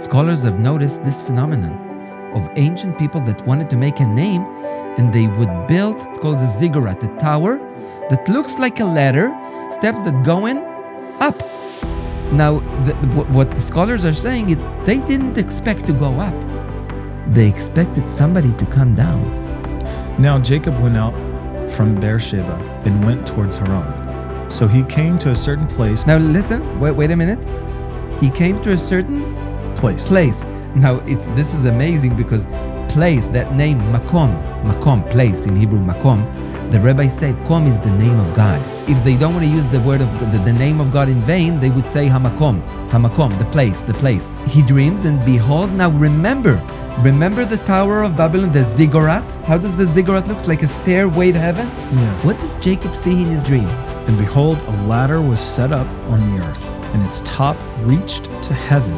Scholars have noticed this phenomenon of ancient people that wanted to make a name, and they would build, it's called a ziggurat, a tower that looks like a ladder, steps that going up. Now, what the scholars are saying is they didn't expect to go up. They expected somebody to come down. Now Jacob went out from Beersheba and went towards Haran. So he came to a certain place. Now listen, wait a minute. He came to a certain Place. Now this is amazing because place, that name makom, place in Hebrew makom, the rabbis said kom is the name of God. If they don't want to use the word of the name of God in vain, they would say HaMakom, the place. He dreams, and behold, now remember the Tower of Babylon, the ziggurat. How does the ziggurat look? Like a stairway to heaven? Yeah. What does Jacob see in his dream? And behold, a ladder was set up on the earth, and its top reached to heaven.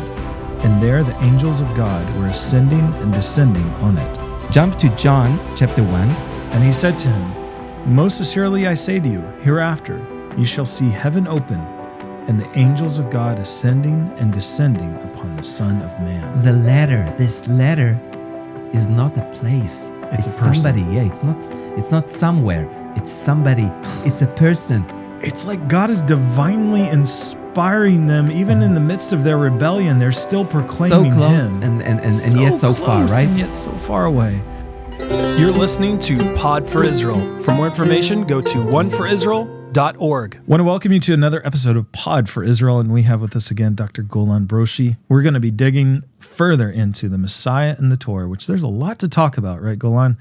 And there the angels of God were ascending and descending on it. Jump to John chapter 1. And he said to him, Most assuredly I say to you, hereafter you shall see heaven open, and the angels of God ascending and descending upon the Son of Man. The ladder, this ladder is not a place. It's a person. Somebody. Yeah, it's not somewhere. It's somebody. It's a person. It's like God is divinely inspiring them, even in the midst of their rebellion. They're still proclaiming so close Him. and yet so far, right? And yet so far away. You're listening to Pod for Israel. For more information, go to oneforisrael.org. I want to welcome you to another episode of Pod for Israel, and we have with us again Dr. Golan Broshi. We're going to be digging further into the Messiah and the Torah, which there's a lot to talk about, right, Golan?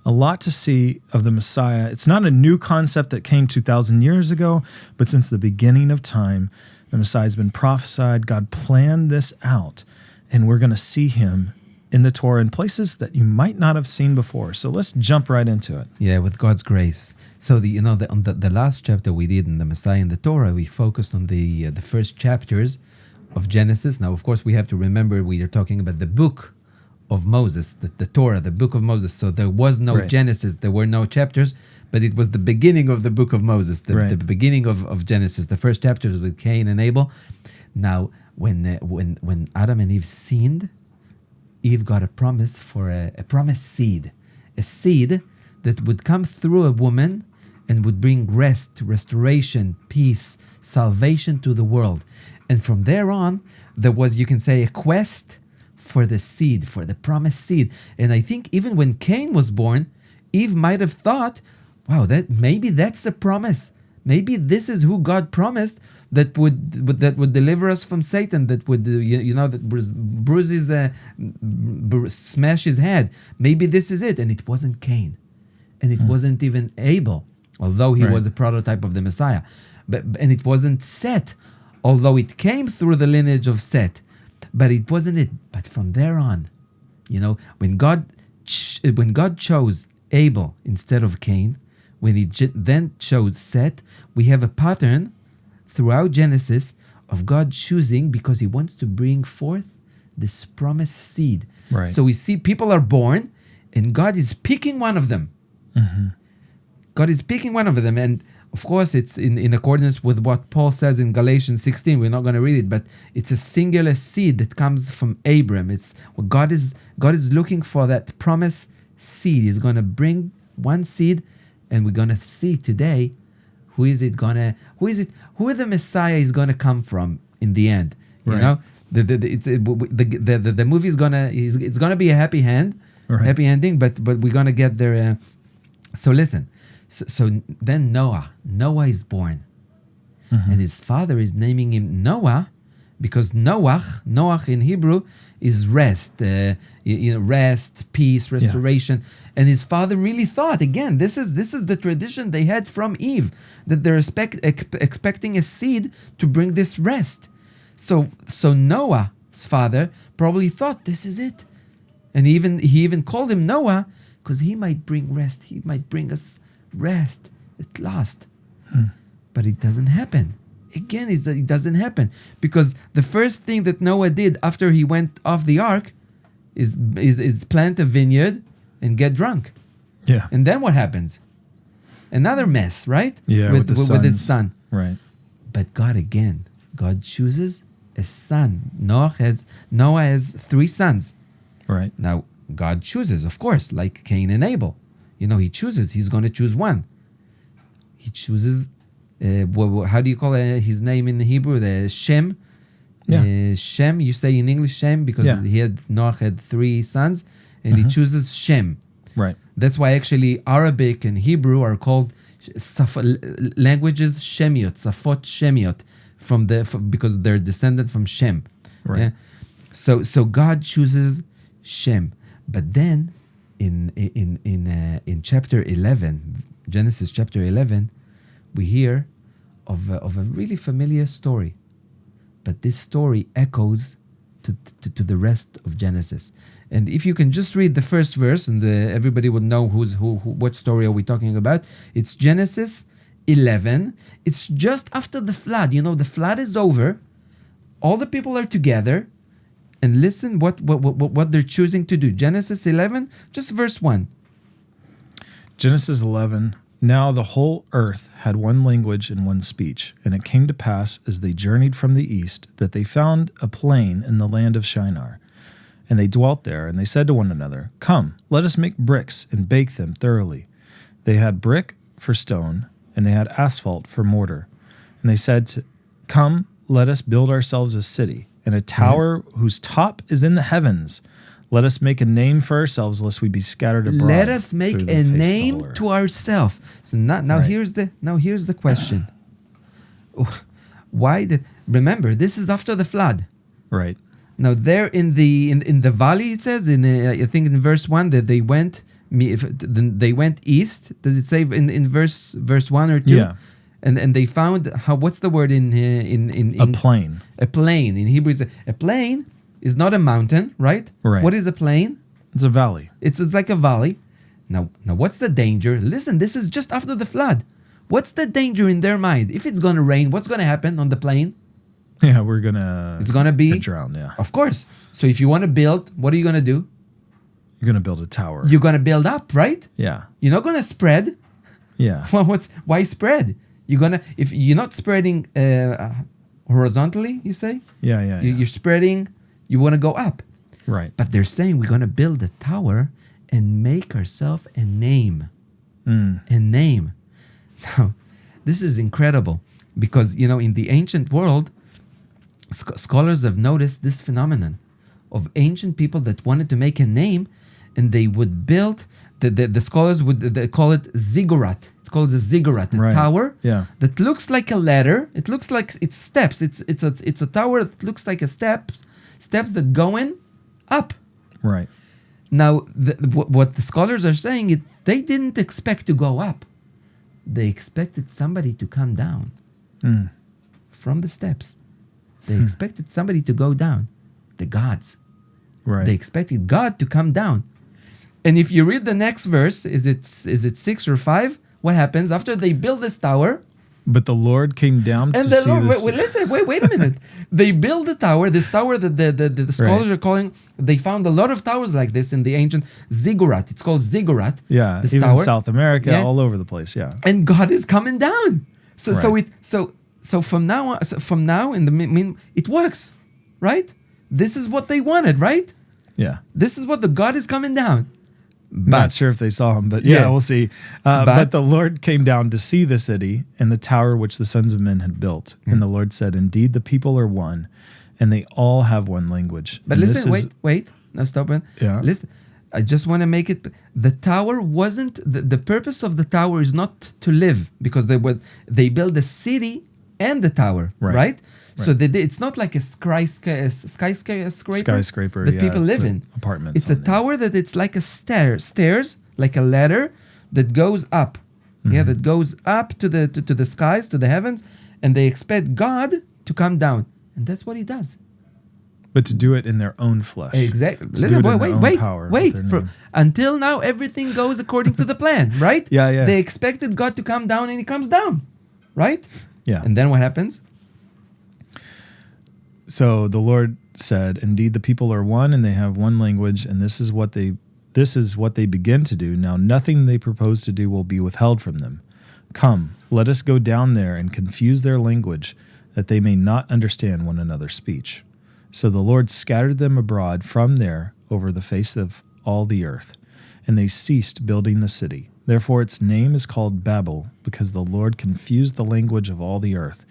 A lot to see of the Messiah. It's not a new concept that came 2,000 years ago, but since the beginning of time, the Messiah has been prophesied. God planned this out, and we're going to see Him in the Torah in places that you might not have seen before. So let's jump right into it. Yeah, with God's grace. So on the last chapter we did in the Messiah and the Torah, we focused on the first chapters of Genesis. Now, of course, we have to remember we are talking about the book of Moses, the Torah, the book of Moses. So there was no Genesis, there were no chapters, but it was the beginning of the book of Moses, the beginning of Genesis, the first chapters with Cain and Abel. Now, when Adam and Eve sinned, Eve got a promise for a promised seed, a seed that would come through a woman and would bring rest, restoration, peace, salvation to the world. And from there on, there was, you can say, a quest for the seed, for the promised seed. And I think even when Cain was born, Eve might have thought, wow, that maybe that's the promise. Maybe this is who God promised that would deliver us from Satan, that would that smash his head. Maybe this is it. And it wasn't Cain. And it wasn't even Abel, although he was a prototype of the Messiah. And it wasn't Seth, although it came through the lineage of Seth. But it wasn't it. But from there on, when God chose Abel instead of Cain, when He then chose Seth, we have a pattern throughout Genesis of God choosing because He wants to bring forth this promised seed. Right. So we see people are born, and God is picking one of them. Mm-hmm. God is picking one of them, and of course, it's in accordance with what Paul says in Galatians 16. We're not going to read it, but it's a singular seed that comes from Abram. It's God is looking for that promised seed. He's going to bring one seed, and we're going to see today who the Messiah is going to come from in the end. Right. The movie is it's gonna be a happy ending, but we're gonna get there. So listen. So then Noah is born, and his father is naming him Noah because Noach in Hebrew is rest, rest, peace, restoration. Yeah. And his father really thought, again, this is the tradition they had from Eve, that they're expecting a seed to bring this rest. So Noah's father probably thought this is it, and he even called him Noah because he might bring rest. He might bring us rest at last. But it doesn't happen. Again, it doesn't happen because the first thing that Noah did after he went off the ark is plant a vineyard and get drunk. Yeah. And then what happens? Another mess, right? Yeah, with his son. Right. But God chooses a son. Noah has 3 sons. Right. Now, God chooses, of course, like Cain and Abel. He chooses. He's going to choose one. He chooses, how do you call his name in Hebrew? The Shem. Yeah. Shem, you say in English Shem, because Noah had 3 sons, and he chooses Shem. Right. That's why actually Arabic and Hebrew are called languages Shemiot, Safot Shemiot, because they're descended from Shem. Right. Yeah? So God chooses Shem, but then in chapter 11, Genesis chapter 11, we hear of a really familiar story, but this story echoes to the rest of Genesis. And if you can just read the first verse, and everybody would know what story are we talking about. It's Genesis 11. It's just after the flood. The flood is over. All the people are together, and listen what they're choosing to do. Genesis 11, just verse 1. Genesis 11. Now the whole earth had one language and one speech, and it came to pass as they journeyed from the east that they found a plain in the land of Shinar. And they dwelt there, and they said to one another, Come, let us make bricks and bake them thoroughly. They had brick for stone, and they had asphalt for mortar. And they said, Come, let us build ourselves a city, and a tower whose top is in the heavens. Let us make a name for ourselves, lest we be scattered abroad. Let us make a name to ourselves. So now here's the question. Remember, this is after the flood. Right. Now there in the valley, it says I think in verse 1 that they went east. Does it say in verse 1 or 2? Yeah. And they found what's the word in a plain. A plain in Hebrew. A plain is not a mountain, right? Right. What is a plain? It's a valley. It's like a valley. Now what's the danger? Listen, this is just after the flood. What's the danger in their mind? If it's gonna rain, what's gonna happen on the plain? Yeah, it's gonna be drown. Yeah, of course. So if you want to build, what are you gonna do? You're gonna build a tower. You're gonna build up, right? Yeah. You're not gonna spread. Yeah. Well, why spread? If you're not spreading horizontally, you say. Yeah. You're spreading. You want to go up. Right. But they're saying we're gonna build a tower and make ourselves a name. A name. Now, this is incredible because in the ancient world. Scholars have noticed this phenomenon of ancient people that wanted to make a name, and they would build the scholars would call it ziggurat. It's called a ziggurat, a tower that looks like a ladder. It looks like it's steps. It's a tower that looks like a steps that going up. Right. Now, what the scholars are saying is they didn't expect to go up. They expected somebody to come down from the steps. They expected somebody to go down, the gods. Right. They expected God to come down. And if you read the next verse, is it 6 or 5? What happens after they build this tower? But the Lord came down to see this. Wait a minute. They build the tower, this tower that the scholars are calling, they found a lot of towers like this in the ancient ziggurat. It's called ziggurat. Yeah, this even tower. South America, all over the place, yeah. And God is coming down. So from now in the it works, right? This is what they wanted, right? Yeah. This is what the God is coming down. Not sure if they saw him, but we'll see. But the Lord came down to see the city and the tower which the sons of men had built. And the Lord said, Indeed, the people are one, and they all have one language. But listen, wait. Now stop it. Yeah. Listen, I just want to make it. The tower wasn't, the purpose of the tower is not to live, because they built the city and the tower, right? So it's not like a skyscraper that people live in. Apartments. It's a tower that it's like a stairs, like a ladder that goes up. Mm-hmm. Yeah, that goes up to the skies, to the heavens, and they expect God to come down, and that's what He does. But to do it in their own flesh. Exactly. Wait. Until now, everything goes according to the plan, right? Yeah. They expected God to come down, and He comes down, right? Yeah. And then what happens? So the Lord said, Indeed, the people are one, and they have one language, and this is what they begin to do. Now nothing they propose to do will be withheld from them. Come, let us go down there and confuse their language, that they may not understand one another's speech. So the Lord scattered them abroad from there over the face of all the earth, and they ceased building the city. Therefore its name is called Babel, because the Lord confused the language of all the earth.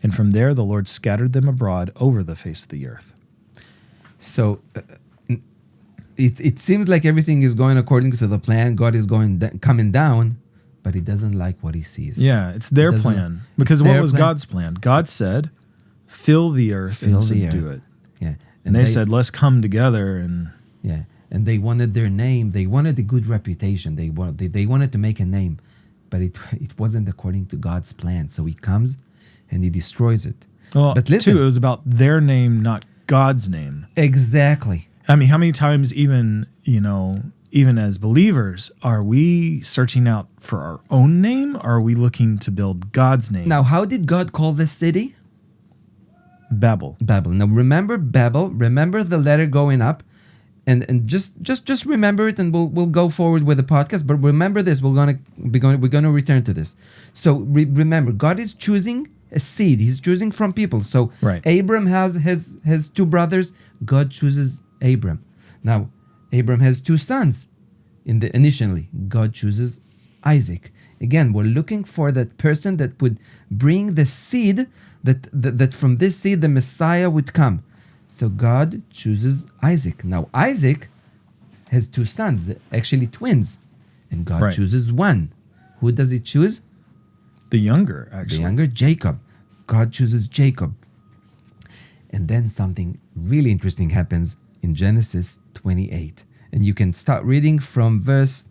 And from there the Lord scattered them abroad over the face of the earth. So it seems like everything is going according to the plan. God is coming down, but he doesn't like what he sees. Yeah, it's their plan. Because what was God's plan? God said, fill the earth and subdue it. Yeah. And they said, let's come together and... Yeah. And they wanted their name. They wanted a good reputation. They wanted to make a name. But it wasn't according to God's plan. So he comes and he destroys it. Well, but listen, it was about their name, not God's name. Exactly. I mean, how many times even as believers, are we searching out for our own name? Or are we looking to build God's name? Now, how did God call this city? Babel. Now, remember Babel. Remember the letter going up. And just remember it, and we'll go forward with the podcast. But remember this: we're gonna return to this. So remember, God is choosing a seed. He's choosing from people. So right. Abram has two brothers. God chooses Abram. Now Abram has two sons. Initially, God chooses Isaac. Again, we're looking for that person that would bring the seed. That from this seed the Messiah would come. So God chooses Isaac. Now Isaac has two sons, actually twins, and God chooses one. Who does he choose? The younger, actually. The younger, Jacob. God chooses Jacob. And then something really interesting happens in Genesis 28. And you can start reading from verse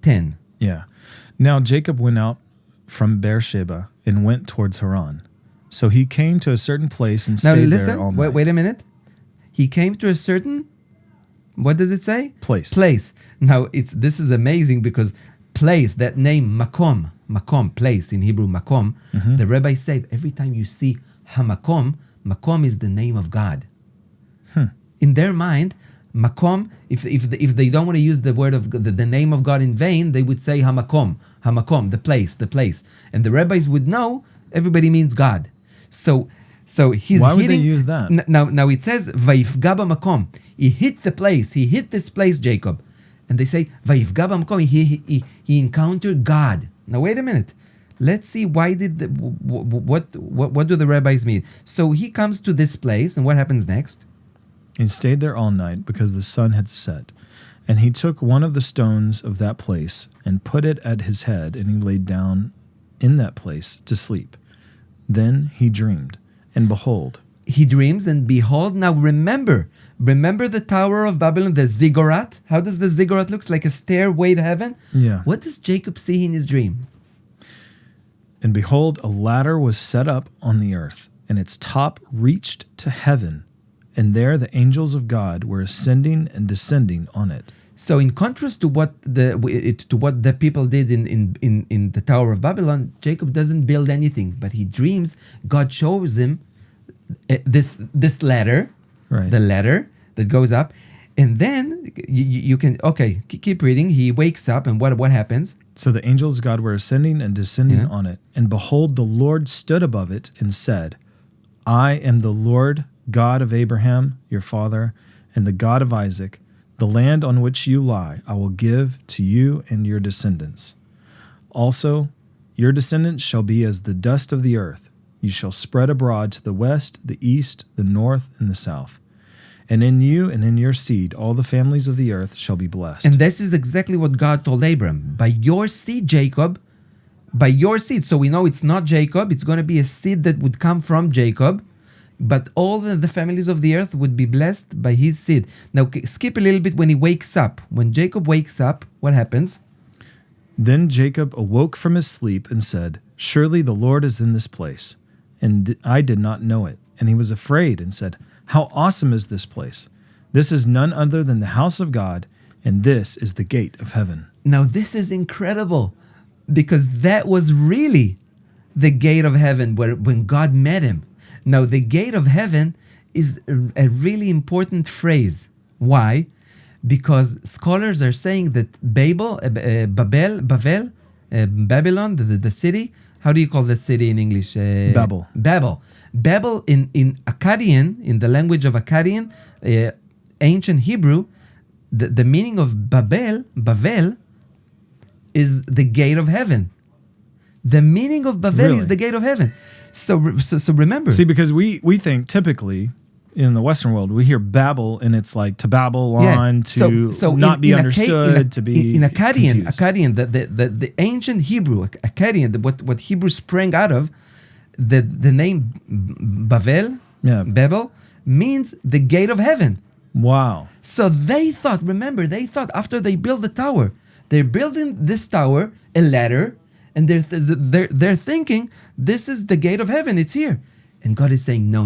10. Yeah. Now Jacob went out from Beersheba and went towards Haran. So he came to a certain place and stayed there all night. Wait a minute. He came to a certain, what does it say? Place. Now, this is amazing because place, that name, Makom, place in Hebrew, Makom, the rabbis say every time you see HaMakom, Makom is the name of God. In their mind, Makom, if they don't want to use the word of the name of God in vain, they would say HaMakom, the place. And the rabbis would know everybody means God. So he's Why would hitting, they use that? Now it says Vayifga b'makom. He hit the place. He hit this place, Jacob. And they say Vayifga b'makom. He encountered God. Now wait a minute. Let's see why what do the rabbis mean? So he comes to this place, and what happens next? He stayed there all night because the sun had set. And he took one of the stones of that place and put it at his head, and he laid down in that place to sleep. Then he dreamed, and behold. He dreams, and behold. Now remember the Tower of Babylon, the ziggurat. How does the ziggurat look? Like a stairway to heaven? Yeah. What does Jacob see in his dream? And behold, a ladder was set up on the earth, and its top reached to heaven. And there the angels of God were ascending and descending on it. So, in contrast to what the people did in the Tower of Babylon, Jacob doesn't build anything, but he dreams. God shows him this ladder, the ladder that goes up, and then you can keep reading. He wakes up, and what happens? So the angels of God were ascending and descending on it, and behold, the Lord stood above it and said, "I am the Lord God of Abraham, your father, and the God of Isaac. The land on which you lie I will give to you and your descendants. Also, your descendants shall be as the dust of the earth. You shall spread abroad to the west, the east, the north, and the south. And in you and in your seed all the families of the earth shall be blessed." And this is exactly what God told Abram. By your seed, Jacob, by your seed. So we know it's not Jacob. It's going to be a seed that would come from Jacob. But all the families of the earth would be blessed by his seed. Now, skip a little bit when he wakes up. When Jacob wakes up, what happens? Then Jacob awoke from his sleep and said, "Surely the Lord is in this place, and I did not know it." And he was afraid and said, "How awesome is this place! This is none other than the house of God, and this is the gate of heaven." Now, this is incredible, because that was really the gate of heaven when God met him. Now, the gate of heaven is a really important phrase. Why? Because scholars are saying that Babylon, the city, how do you call that city in English? Babel. Babel in Akkadian, in the language of Akkadian, ancient Hebrew, the meaning of Bavel is the gate of heaven. The meaning of Bavel Really? is the gate of heaven. So remember. See, because we think typically in the Western world, we hear Babel and it's like to babble on, to not be understood, to be in Akkadian, confused. the ancient Hebrew, Akkadian, what Hebrew sprang out of, the name Bavel, Babel, means the gate of heaven. Wow. So they thought after they built the tower, they're building this tower, a ladder, and they're thinking this is the gate of heaven. It's here, and God is saying no.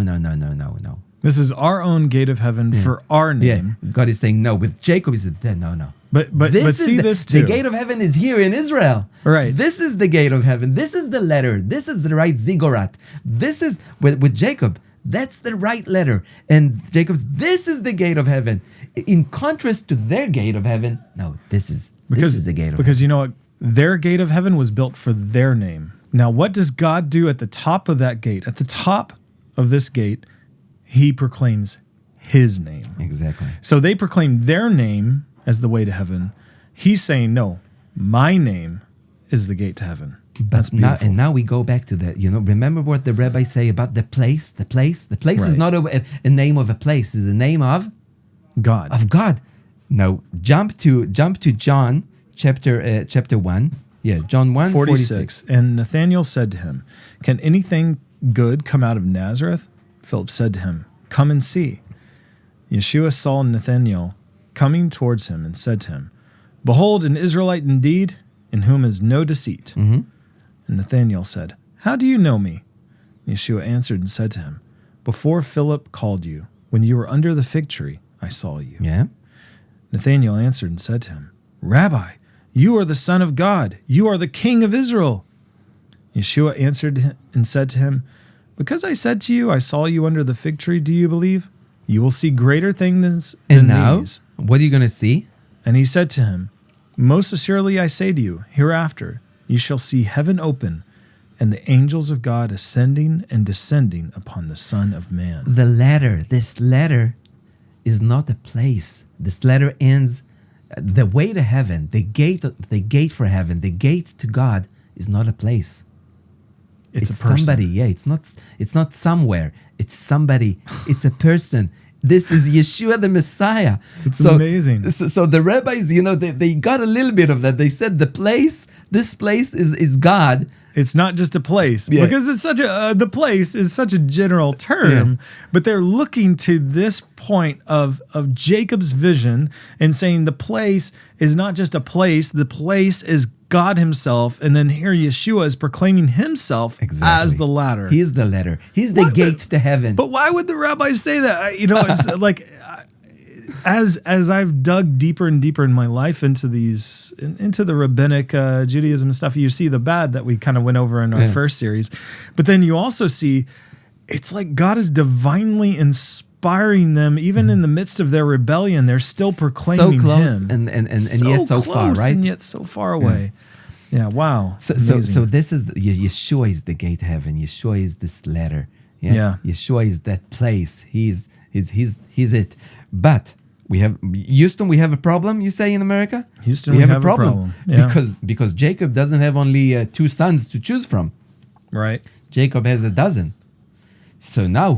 This is our own gate of heaven for our name. Yeah, God is saying no. With Jacob, he said no. But see this too. The gate of heaven is here in Israel. Right. This is the gate of heaven. This is the letter. This is the right ziggurat. This is with Jacob. That's the right letter. And Jacob's, this is the gate of heaven. In contrast to their gate of heaven, no, this is the gate of heaven. Because you know what? Their gate of heaven was built for their name. Now, what does God do at the top of that gate? At the top of this gate, he proclaims his name. Exactly. So they proclaim their name as the way to heaven. He's saying, no, my name is the gate to heaven. That's beautiful. Now we go back to that. Remember what the rabbis say about the place? The place is not a name of a place. It's a name of God. Of God. Now jump to John chapter 1. Yeah, John 1, 46. And Nathanael said to him, can anything good come out of Nazareth? Philip said to him, come and see. Yeshua saw Nathanael coming towards him and said to him, behold, an Israelite indeed, in whom is no deceit. Mm-hmm. And Nathanael said, how do you know me? Yeshua answered and said to him, before Philip called you, when you were under the fig tree, I saw you. Yeah. Nathanael answered and said to him, Rabbi, you are the Son of God. You are the King of Israel. Yeshua answered and said to him, because I said to you, I saw you under the fig tree, do you believe? You will see greater things than these. What are you going to see? And he said to him, most assuredly I say to you, hereafter you shall see heaven open, and the angels of God ascending and descending upon the Son of Man. This letter is not a place. This letter ends, the way to heaven, the gate for heaven, the gate to God is not a place. It's a person. Somebody. Yeah, it's not somewhere. It's somebody. It's a person. This is Yeshua the Messiah. It's amazing. So the rabbis, they got a little bit of that. They said this place is God. It's not just a place, because it's such the place is such a general term, but they're looking to this point of Jacob's vision and saying the place is not just a place, the place is God himself, and then here Yeshua is proclaiming himself as the ladder. He's the ladder. He's the gate to heaven. But why would the rabbis say that? It's like as I've dug deeper and deeper in my life into the rabbinic Judaism and stuff, you see the bad that we kind of went over in our first series, but then you also see it's like God is divinely inspiring them, even in the midst of their rebellion. They're still proclaiming so close Him, and yet so far, right? And yet so far away. Yeah, wow. So this is Yeshua is the gate to heaven. Yeshua is this ladder. Yeah. Yeshua is that place. He's it. But we have Houston. We have a problem. You say in America, Houston, we have a problem. Yeah. because Jacob doesn't have only 2 sons to choose from. Right. Jacob has a dozen. So now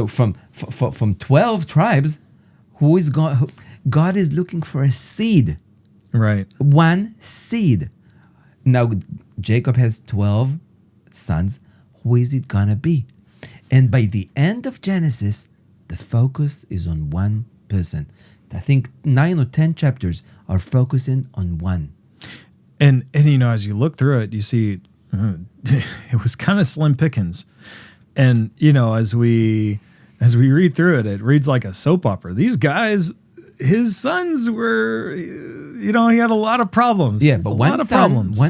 from 12 tribes, who is God? God is looking for a seed. Right. One seed. Now Jacob has 12 sons. Who is it gonna be? And by the end of Genesis, the focus is on one person. I think 9 or 10 chapters are focusing on one. And as you look through it, you see it was kind of slim pickings. And as we read through it, it reads like a soap opera. These guys, his sons were, he had a lot of problems. Yeah, but one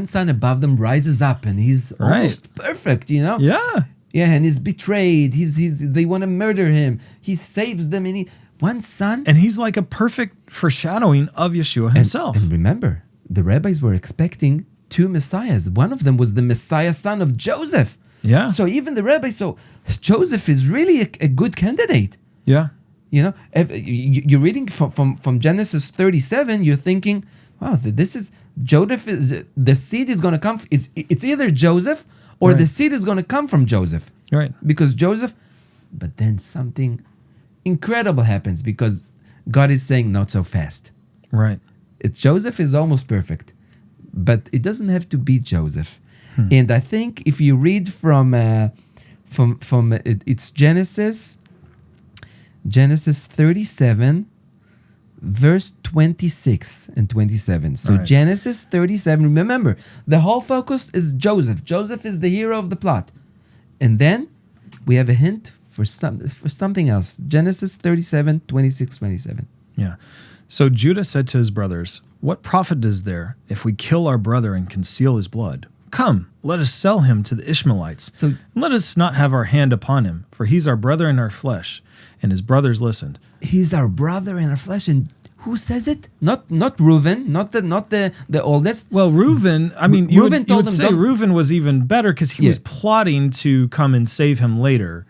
son above them rises up, and he's almost perfect. Yeah. Yeah, and he's betrayed. They want to murder him. He saves them, and one son. And he's like a perfect foreshadowing of Yeshua himself. And remember, the rabbis were expecting two messiahs. One of them was the Messiah son of Joseph. Yeah. So even the rabbi, so Joseph is really a good candidate. Yeah. You know, if you're reading from Genesis 37, you're thinking, wow, this is Joseph. The seed is going to come. It's either Joseph or the seed is going to come from Joseph. Right. Because Joseph, but then something incredible happens because God is saying not so fast. Right. Joseph is almost perfect, but it doesn't have to be Joseph. And I think if you read from it's Genesis 37, verse 26 and 27. So Right. Genesis 37. Remember, the whole focus is Joseph. Joseph is the hero of the plot, and then we have a hint for something else. Genesis 37, 26, 27. Yeah. So Judah said to his brothers, "What profit is there if we kill our brother and conceal his blood? Come, let us sell him to the Ishmaelites. So Let us not have our hand upon him, for he's our brother in our flesh." And his brothers listened. he's our brother in our flesh, and who says it? Not Reuven, not the oldest. Well, Reuben, I mean, you Reuben would told them, say "Don't-" Reuben was even better because he was plotting to come and save him later.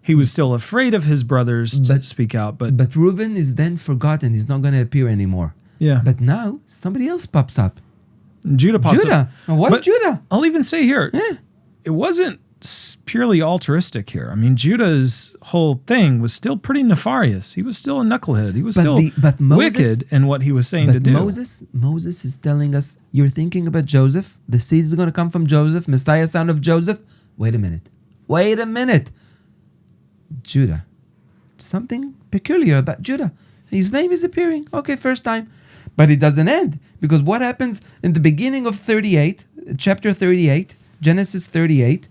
He was still afraid of his brothers to speak out, but But Reuben is then forgotten. He's not going to appear anymore. yeah. But now somebody else pops up. Judah pops Judah. up. And what But Judah? I'll even say here, Yeah. it wasn't purely altruistic here. I mean, Judah's whole thing was still pretty nefarious. He was still a knucklehead. He was But still but Moses- wicked in what he was saying to But do. Moses is telling us, you're thinking about Joseph. The seed is going to come from Joseph, Messiah, son of Joseph. Wait a minute. Judah. Something peculiar about Judah. His name is appearing. Okay, first time. But it doesn't end. Because what happens in the beginning of 38, chapter 38, Genesis 38,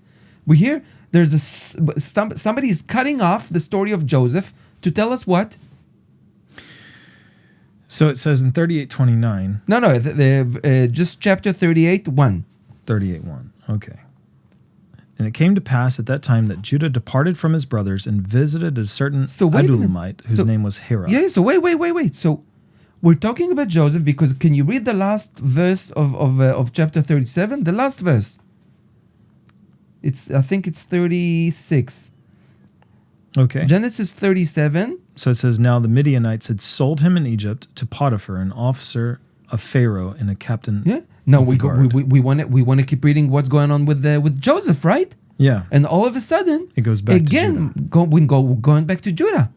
we hear there's somebody is cutting off the story of Joseph to tell us what? So it says in 38:29. No, just chapter 38, 1. 38:1. Okay. And it came to pass at that time that Judah departed from his brothers and visited a certain So wait a minute. Adulamite whose So- name was Hira. Yeah, so wait. So we're talking about Joseph because can you read the last verse of chapter 37? The last verse. I think it's 36. Okay. Genesis 37. So it says, "Now the Midianites had sold him in Egypt to Potiphar, an officer of Pharaoh and a captain." Yeah. No, of the guard. we want to keep reading what's going on with Joseph, right? Yeah. And all of a sudden, It goes back to again. Going back to Judah.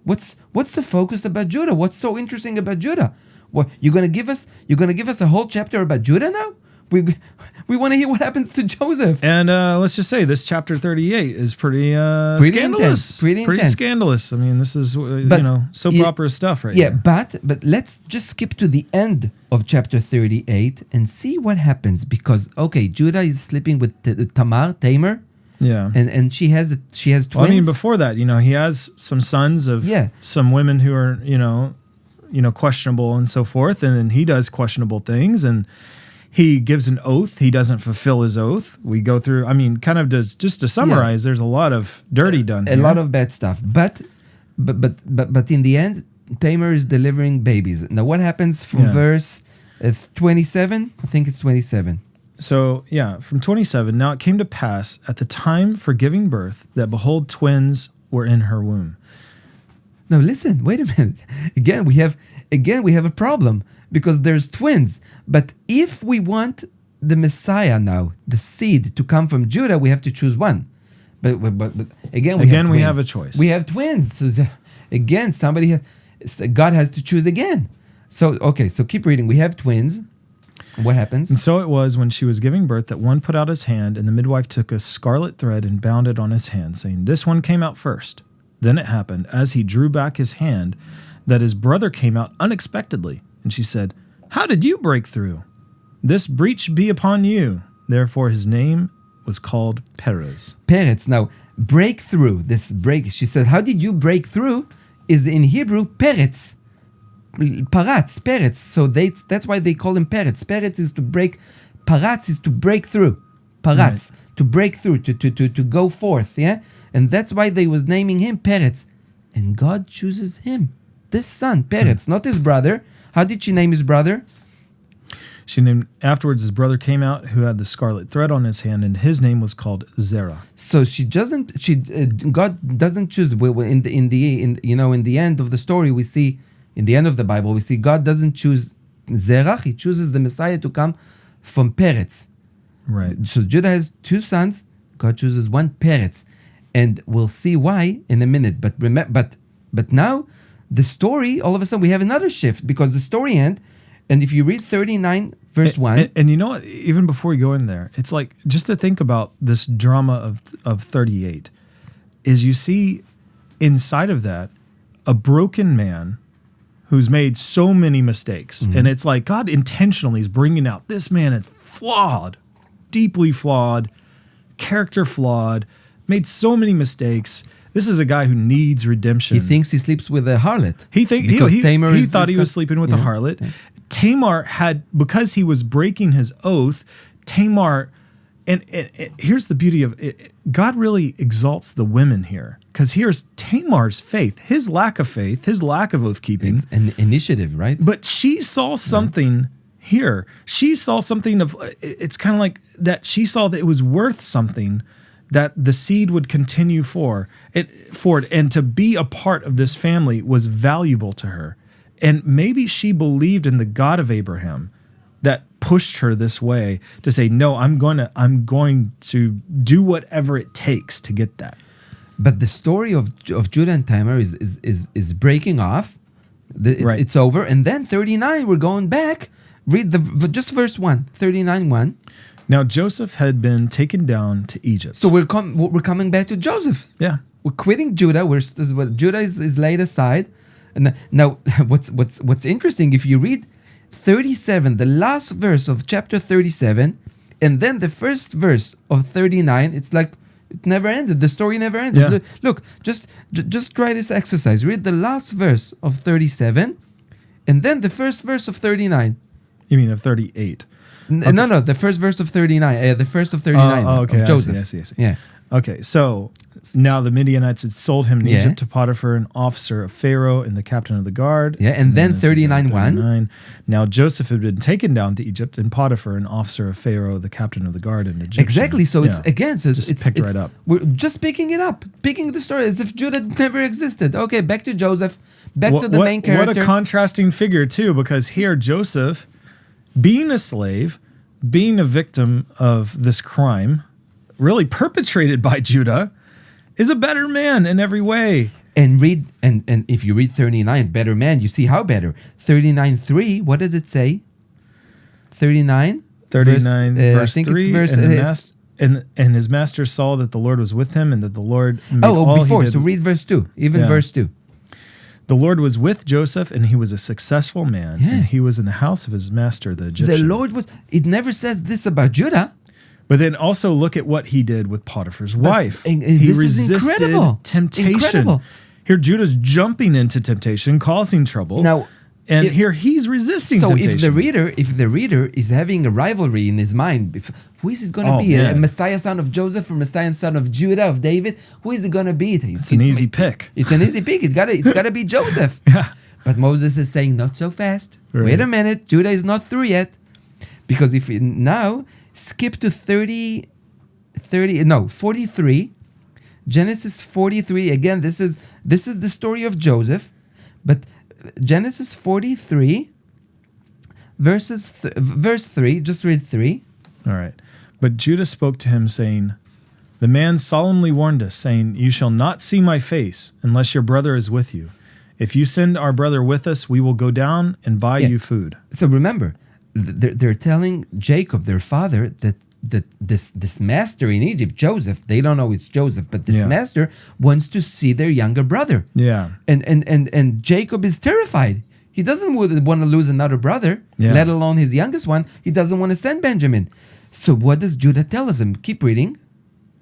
What's the focus about Judah? What's so interesting about Judah? What you're gonna give us? You're gonna give us a whole chapter about Judah now? We want to hear what happens to Joseph. And let's just say this chapter 38 is pretty Pretty scandalous. intense, pretty intense. scandalous. I mean, this is But soap it- opera stuff right Yeah, here. but let's just skip to the end of chapter 38 and see what happens because Judah is sleeping with Tamar, Yeah. and she has twins. Well, I mean, before that, he has some sons of some women who are, questionable and so forth. And then he does questionable things and he gives an oath. He doesn't fulfill his oath. We go through, kind of just to summarize, there's a lot of dirty done here. A lot of bad stuff. But in the end, Tamar is delivering babies. Now, what happens from verse 27? I think it's 27. So, from 27, now it came to pass at the time for giving birth that behold, twins were in her womb. Now, listen, wait a minute. Again, we have a problem because there's twins. But if we want the Messiah now, the seed to come from Judah, we have to choose one. But again, We have a choice. We have twins. So, again, God has to choose again. So keep reading. We have twins. What happens? And so it was when she was giving birth that one put out his hand, and the midwife took a scarlet thread and bound it on his hand, saying, "This one came out first." Then it happened, as he drew back his hand, that his brother came out unexpectedly. And she said, "How did you break through? This breach be upon you." Therefore his name was called Perez. Peretz. Now, breakthrough. This break. She said, "How did you break through?" Is in Hebrew Peretz. Paratz, Peretz. So that's why they call him Peretz. Peretz is to break. Paratz is to break through. Paratz, to break through, to go forth. Yeah, and that's why they was naming him Peretz. And God chooses him, this son Peretz, not his brother. How did she name his brother? Afterwards, his brother came out who had the scarlet thread on his hand, and his name was called Zerah. So God doesn't choose. In the end of the story, we see, in the end of the Bible, we see God doesn't choose Zerach. He chooses the Messiah to come from Peretz. Right. So Judah has two sons. God chooses one Peretz, and we'll see why in a minute. But now the story, all of a sudden, we have another shift because the story ends. And if you read 39 verse 1... And you know what? Even before we go in there, it's like, just to think about this drama of 38, is you see inside of that a broken man who's made so many mistakes. Mm-hmm. And it's like God intentionally is bringing out, this man is flawed, deeply flawed, character flawed, made so many mistakes. This is a guy who needs redemption. He thinks he sleeps with a harlot. He thought he was sleeping with a harlot. Yeah. Tamar had, because he was breaking his oath, Tamar, and here's the beauty of it. God really exalts the women here, because here's Tamar's faith, his lack of faith, his lack of oath keeping. It's an initiative, right? But she saw something here. She saw something of, it's kind of like that she saw that it was worth something, that the seed would continue forward, and to be a part of this family was valuable to her. And maybe she believed in the God of Abraham that pushed her this way to say, no, I'm going to do whatever it takes to get that. But the story of Judah and Tamar is breaking off. Right. It's over. And then 39, we're going back. Read just verse 1, 39:1. Now Joseph had been taken down to Egypt. So we're coming back to Joseph. Yeah. We're quitting Judah. Judah is laid aside. And now, what's interesting, if you read 37, the last verse of chapter 37, and then the first verse of 39, it's like it never ended. The story never ended. Yeah. Look, just try this exercise. Read the last verse of 37, and then the first verse of 39. You mean of 38? Okay. No, the first verse of 39. The first of 39 okay, of Joseph. I see. Yeah. Okay, so now the Midianites had sold him in Egypt to Potiphar, an officer of Pharaoh and the captain of the guard. Yeah, and then 39:1. Now Joseph had been taken down to Egypt, and Potiphar, an officer of Pharaoh, the captain of the guard, and Egyptian. Exactly. So it's again, so it's picked right up. We're just picking it up, picking the story as if Judah never existed. Okay, back to Joseph, back to the main character. What a contrasting figure too, because here Joseph, being a slave, being a victim of this crime, really perpetrated by Judah, is a better man in every way. And if you read 39, better man, you see how better. 39:3, what does it say? 39? 39 verse 3, verse, and his master saw that the Lord was with him, and that the Lord made before, so read verse 2, verse 2. The Lord was with Joseph, and he was a successful man, and he was in the house of his master, the Egyptian. The Lord was, it never says this about Judah. But then also look at what he did with Potiphar's wife. He resisted temptation. Incredible. Here Judah's jumping into temptation, causing trouble. Now, here he's resisting temptation. So if the reader is having a rivalry in his mind, who is it going to be? A Messiah son of Joseph or Messiah son of Judah, of David? Who is it going to be? It's an easy pick. It's an easy pick. It's gotta be Joseph. Yeah. But Moses is saying, not so fast. Right. Wait a minute. Judah is not through yet. Because if we now skip to 43, Genesis 43. Again, this is the story of Joseph, but Genesis 43, verse 3. Just read 3. All right. But Judah spoke to him, saying, "The man solemnly warned us, saying, 'You shall not see my face unless your brother is with you. If you send our brother with us, we will go down and buy you food.'" So remember, they're telling Jacob, their father, that this master in Egypt, Joseph, they don't know it's Joseph, but this master wants to see their younger brother. Yeah. And Jacob is terrified. He doesn't want to lose another brother, let alone his youngest one. He doesn't want to send Benjamin. So what does Judah tell him? Keep reading.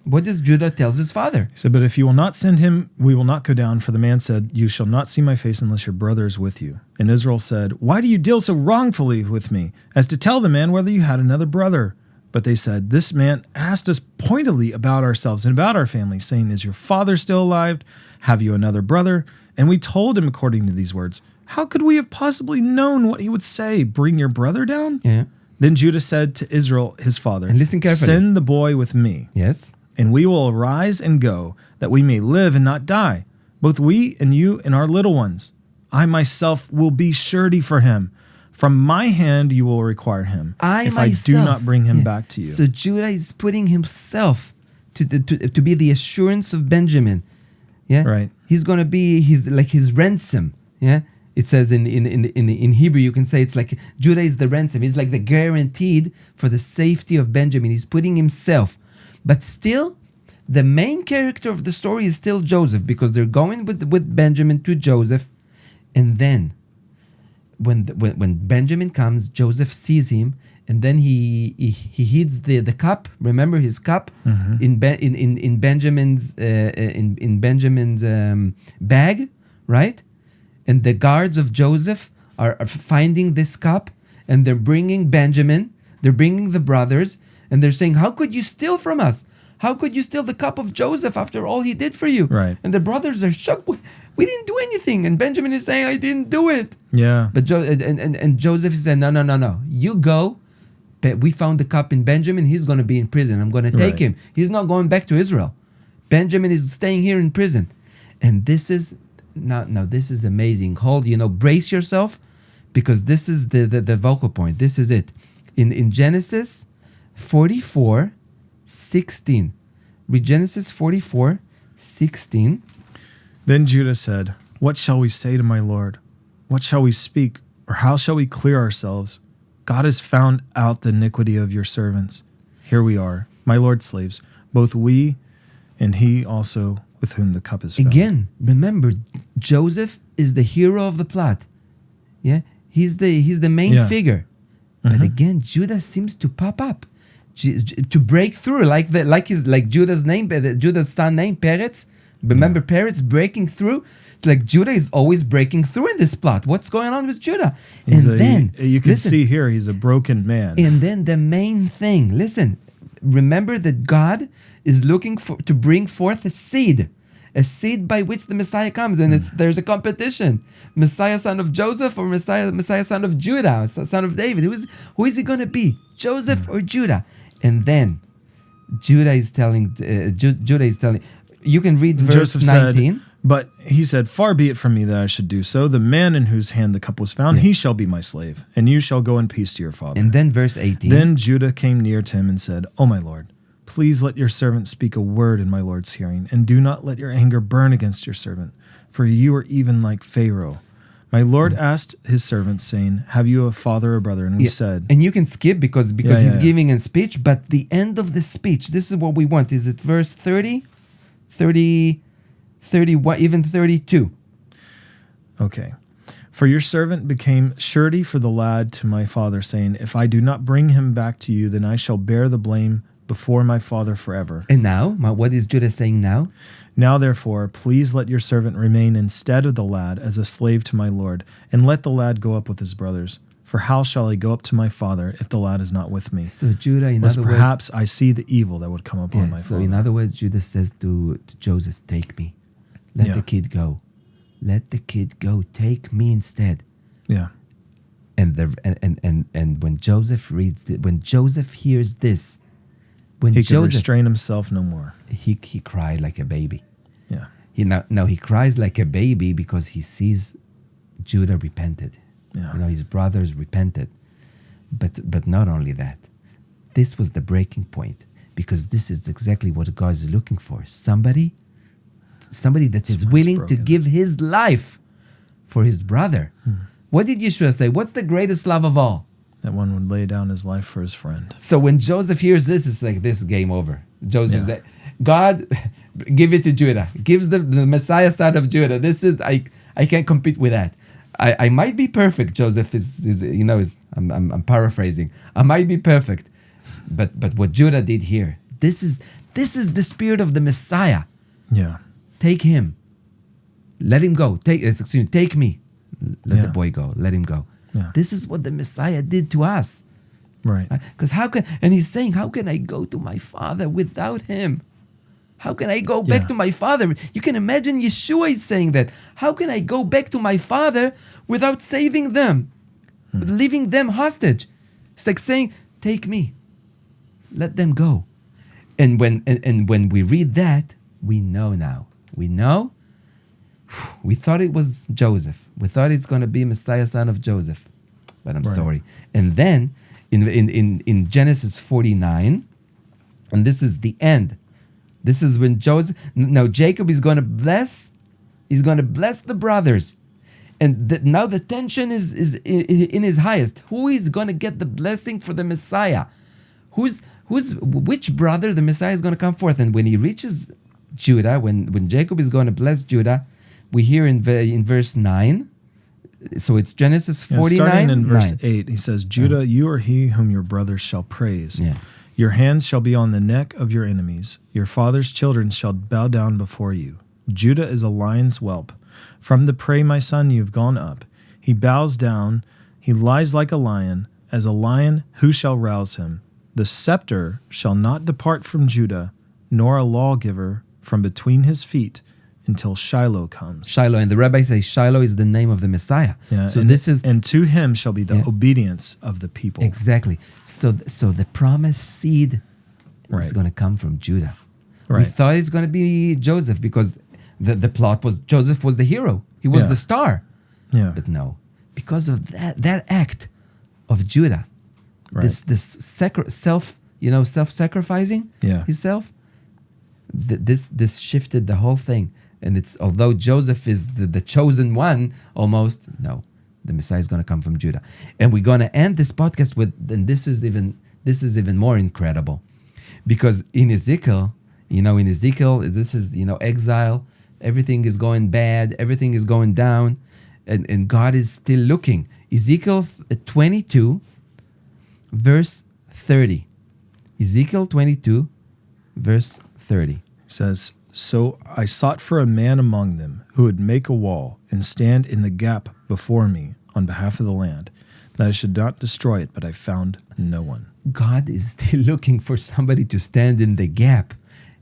What does Judah tell his father? He said, "But if you will not send him, we will not go down. For the man said, 'You shall not see my face unless your brother is with you.' And Israel said, 'Why do you deal so wrongfully with me, as to tell the man whether you had another brother?' But they said, 'This man asked us pointedly about ourselves and about our family, saying, Is your father still alive? Have you another brother?' And we told him according to these words. How could we have possibly known what he would say? Bring your brother down?" Yeah. Then Judah said to Israel, his father, And listen carefully. send the boy with me, Yes. and we will arise and go, that we may live and not die, both we and you and our little ones. I myself will be surety for him. From my hand you will require him, if I do not bring him back to you. So Judah is putting himself to be the assurance of Benjamin. Yeah. Right. He's gonna be his ransom. Yeah. It says in Hebrew, you can say it's like Judah is the ransom. He's like the guaranteed for the safety of Benjamin. He's putting himself. But still, the main character of the story is still Joseph, because they're going with Benjamin to Joseph. And then, when Benjamin comes, Joseph sees him, and then he heeds the cup. Remember his cup in Benjamin's bag, right? And the guards of Joseph are finding this cup, and they're bringing Benjamin, they're bringing the brothers, and they're saying, how could you steal from us? How could you steal the cup of Joseph after all he did for you? Right. And the brothers are shocked. We didn't do anything. And Benjamin is saying, I didn't do it. Yeah. But Joseph is saying, no. You go. But we found the cup in Benjamin. He's going to be in prison. I'm going to take him. He's not going back to Israel. Benjamin is staying here in prison. And this is... Now this is amazing. Brace yourself, because this is the vocal point. This is it. In Genesis 44:16. Read Genesis 44:16. Then Judah said, what shall we say to my Lord? What shall we speak, or how shall we clear ourselves? God has found out the iniquity of your servants. Here we are, my Lord's slaves, both we and he also with whom the cup is found. Again, remember, Joseph is the hero of the plot. Yeah, he's the main figure. But again, Judah seems to pop up, to break through, like Judah's name, Judah's son name, Peretz. Remember Peretz breaking through. It's like Judah is always breaking through in this plot. What's going on with Judah? You can see here he's a broken man. And then the main thing. Listen, remember that God is looking to bring forth a seed by which the Messiah comes, and there's a competition: Messiah, son of Joseph, or Messiah, son of Judah, son of David. Who is he going to be, Joseph or Judah? And then Judah is telling. You can read verse Joseph 19. Said, but he said, far be it from me that I should do so. The man in whose hand the cup was found, he shall be my slave, and you shall go in peace to your father. And then verse 18. Then Judah came near to him and said, O my Lord, please let your servant speak a word in my Lord's hearing, and do not let your anger burn against your servant, for you are even like Pharaoh. My Lord asked his servants, saying, have you a father or brother? And we said... And you can skip because he's giving a speech, but the end of the speech, this is what we want. Is it verse 30, 31, even 32? Okay. For your servant became surety for the lad to my father, saying, if I do not bring him back to you, then I shall bear the blame before my father forever. And now, what is Judah saying now? Now, therefore, please let your servant remain instead of the lad as a slave to my Lord, and let the lad go up with his brothers. For how shall I go up to my father if the lad is not with me? So Judah, in Lest other perhaps words... I see the evil that would come upon my so father. in other words, Judah says to Joseph, take me. Let the kid go. Let the kid go. Take me instead. Yeah. And when Joseph when Joseph hears this, he could restrain himself no more. He cried like a baby. Yeah. He cries like a baby because he sees Judah repented. Yeah. His brothers repented. But not only that, this was the breaking point, because this is exactly what God is looking for. Somebody that is willing to give his life for his brother. What did Yeshua say? What's the greatest love of all? That one would lay down his life for his friend. So when Joseph hears this, it's like this game over. Joseph, God, give it to Judah. Gives the Messiah son of Judah. This is I can't compete with that. I might be perfect. Joseph I'm paraphrasing. I might be perfect, but what Judah did here, this is the spirit of the Messiah. Yeah. Take him. Let him go. Take me. Let the boy go. Let him go. Yeah. This is what the Messiah did to us. Right. Because he's saying, how can I go to my father without him? How can I go back to my father? You can imagine Yeshua is saying that. How can I go back to my father without saving them? Leaving them hostage? It's like saying, take me. Let them go. And when we read that, we know now. We know. We thought it was Joseph. We thought it's going to be Messiah, son of Joseph. But I'm sorry. And then in Genesis 49, and this is the end. This is when Jacob is going to bless. He's going to bless the brothers. And now the tension is in his highest. Who is going to get the blessing for the Messiah? Which brother the Messiah is going to come forth? And when he reaches Judah, when Jacob is going to bless Judah, we hear in verse 9. So it's Genesis 49. Starting in verse 9. 8, he says, Judah, you are he whom your brothers shall praise. Yeah. Your hands shall be on the neck of your enemies. Your father's children shall bow down before you. Judah is a lion's whelp. From the prey, my son, you have gone up. He bows down. He lies like a lion. As a lion, who shall rouse him? The scepter shall not depart from Judah, nor a lawgiver from between his feet, until Shiloh comes. Shiloh, and the rabbis say Shiloh is the name of the Messiah. Yeah, so and to him shall be the obedience of the people. Exactly. So the promised seed is going to come from Judah. Right. We thought it's going to be Joseph because the plot was Joseph was the hero. He was the star. Yeah. But no, because of that act of Judah, this self-sacrificing himself, this shifted the whole thing. And it's although Joseph is the chosen one, almost the Messiah is going to come from Judah. And we're going to end this podcast with, and this is even more incredible, because in Ezekiel, this is exile. Everything is going bad. Everything is going down, and God is still looking. Ezekiel 22, verse 30. Ezekiel 22, verse 30 says, So I sought for a man among them who would make a wall and stand in the gap before me on behalf of the land, that I should not destroy it, but I found no one. God is still looking for somebody to stand in the gap,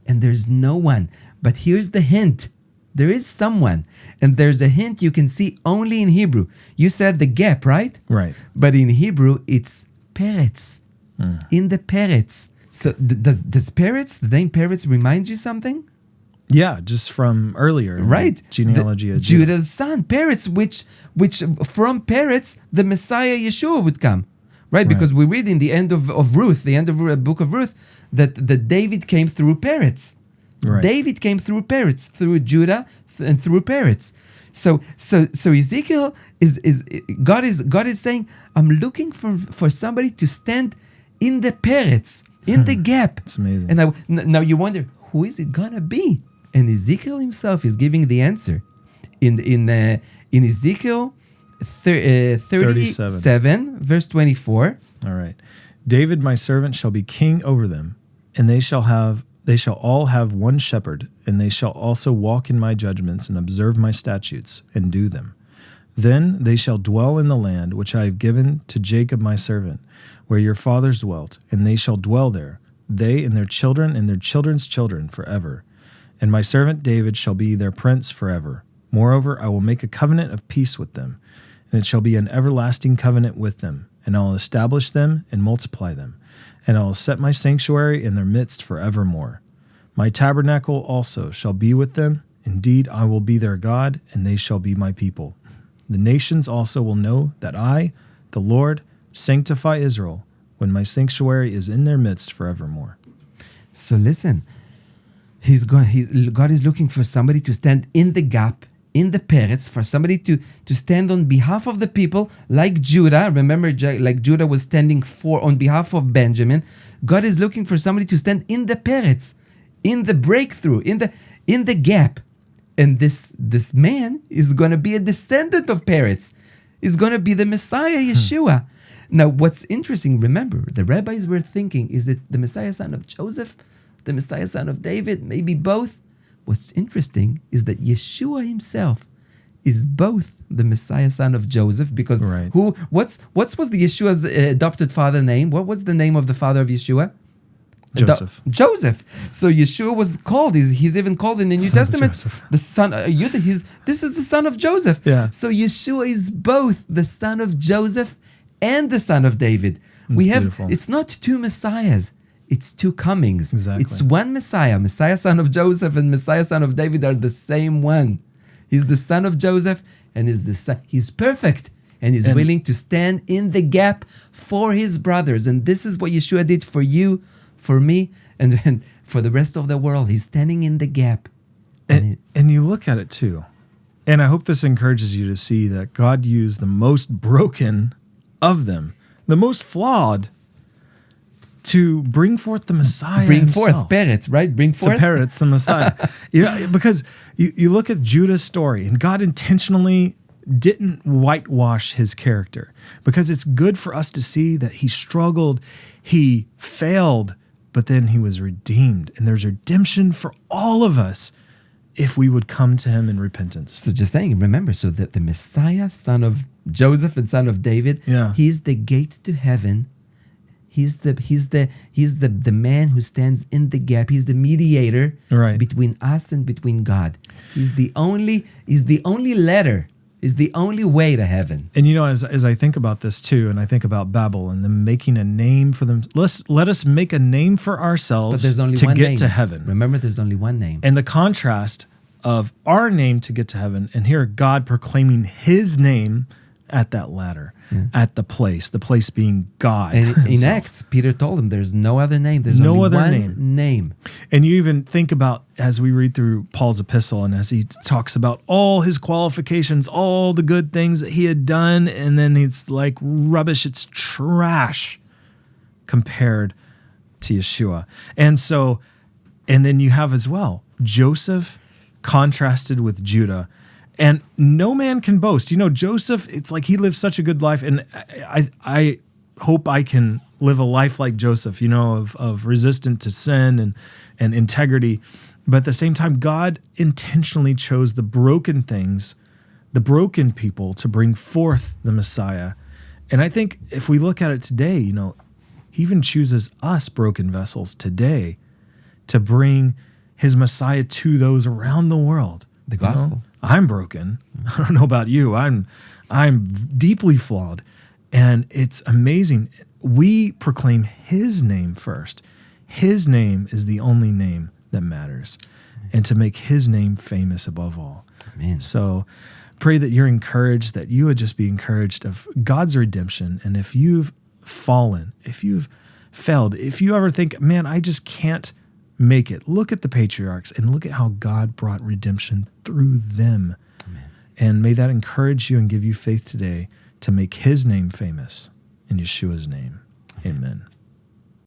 and there's no one. But here's the hint. There is someone, and there's a hint you can see only in Hebrew. You said the gap, right? Right. But in Hebrew, it's peretz. In the peretz. So does peretz, the name peretz, remind you something? Yeah, just from earlier. Right. Genealogy of Judah's son, Peretz, which from Peretz, the Messiah Yeshua would come. Right? Because we read in the end of Ruth, the end of the book of Ruth, that David came through Peretz. Right. David came through Peretz, through Judah and through Peretz. So Ezekiel God is saying, I'm looking for somebody to stand in the Peretz, in the gap. It's amazing. And now you wonder, who is it gonna be? And Ezekiel himself is giving the answer. In Ezekiel 37, verse 24. All right. David, my servant, shall be king over them, and they shall all have one shepherd, and they shall also walk in my judgments and observe my statutes and do them. Then they shall dwell in the land which I have given to Jacob my servant, where your fathers dwelt, and they shall dwell there, they and their children and their children's children forever. And my servant David shall be their prince forever. Moreover, I will make a covenant of peace with them, and it shall be an everlasting covenant with them, and I will establish them and multiply them, and I will set my sanctuary in their midst forevermore. My tabernacle also shall be with them. Indeed, I will be their God, and they shall be my people. The nations also will know that I, the Lord, sanctify Israel, when my sanctuary is in their midst forevermore. So listen, God is looking for somebody to stand in the gap, in the Peretz, for somebody to stand on behalf of the people, like Judah. Remember, like Judah was standing on behalf of Benjamin. God is looking for somebody to stand in the Peretz, in the breakthrough, in the gap. And this man is going to be a descendant of Peretz. Is going to be the Messiah, Yeshua. Now, what's interesting, remember, the rabbis were thinking, is it the Messiah son of Joseph, the Messiah son of David, maybe both? What's interesting is that Yeshua himself is both the Messiah son of Joseph, because what was the Yeshua's adopted father name? What was the name of the father of Yeshua? Joseph. So Yeshua was called. He's even called in the New Testament the son. This is the son of Joseph. Yeah. So Yeshua is both the son of Joseph and the son of David. beautiful. It's not two Messiahs. It's two comings. Exactly. It's one Messiah. Messiah, son of Joseph, and Messiah, son of David are the same one. He's the son of Joseph, and he's perfect, and he's willing to stand in the gap for his brothers. And this is what Yeshua did for you, for me, and for the rest of the world. He's standing in the gap. And you look at it too. And I hope this encourages you to see that God used the most broken of them, the most flawed, to bring forth the Messiah himself. Peretz, right? Bring forth. To Peretz, the Messiah. Because you look at Judah's story, and God intentionally didn't whitewash his character, because it's good for us to see that he struggled, he failed, but then he was redeemed. And there's redemption for all of us if we would come to him in repentance. So just saying, remember, so that the Messiah, son of Joseph and son of David, he's the gate to heaven. He's the man who stands in the gap. He's the mediator between us and between God. He's the only letter. Is the only way to heaven. And as I think about this too, and I think about Babel and them making a name for them, let us make a name for ourselves, but there's only to one get name. To heaven. Remember, there's only one name. And the contrast of our name to get to heaven, and here God proclaiming his name at that ladder, at the place being God. And in Acts, Peter told him there's no other name. There's no only other one name. And you even think about, as we read through Paul's epistle, and as he talks about all his qualifications, all the good things that he had done, and then it's like rubbish, it's trash compared to Yeshua. And then you have as well Joseph contrasted with Judah. And no man can boast. Joseph, it's like he lived such a good life. And I hope I can live a life like Joseph, of resistant to sin and integrity. But at the same time, God intentionally chose the broken things, the broken people, to bring forth the Messiah. And I think if we look at it today, he even chooses us broken vessels today to bring his Messiah to those around the world. The gospel. I'm broken. I don't know about you. I'm deeply flawed. And it's amazing. We proclaim his name first. His name is the only name that matters. And to make his name famous above all. Amen. So pray that you're encouraged, that you would just be encouraged of God's redemption. And if you've fallen, if you've failed, if you ever think, man, I just can't make it, look at the patriarchs and look at how God brought redemption through them. Amen. And may that encourage you and give you faith today to make his name famous in Yeshua's name. Amen.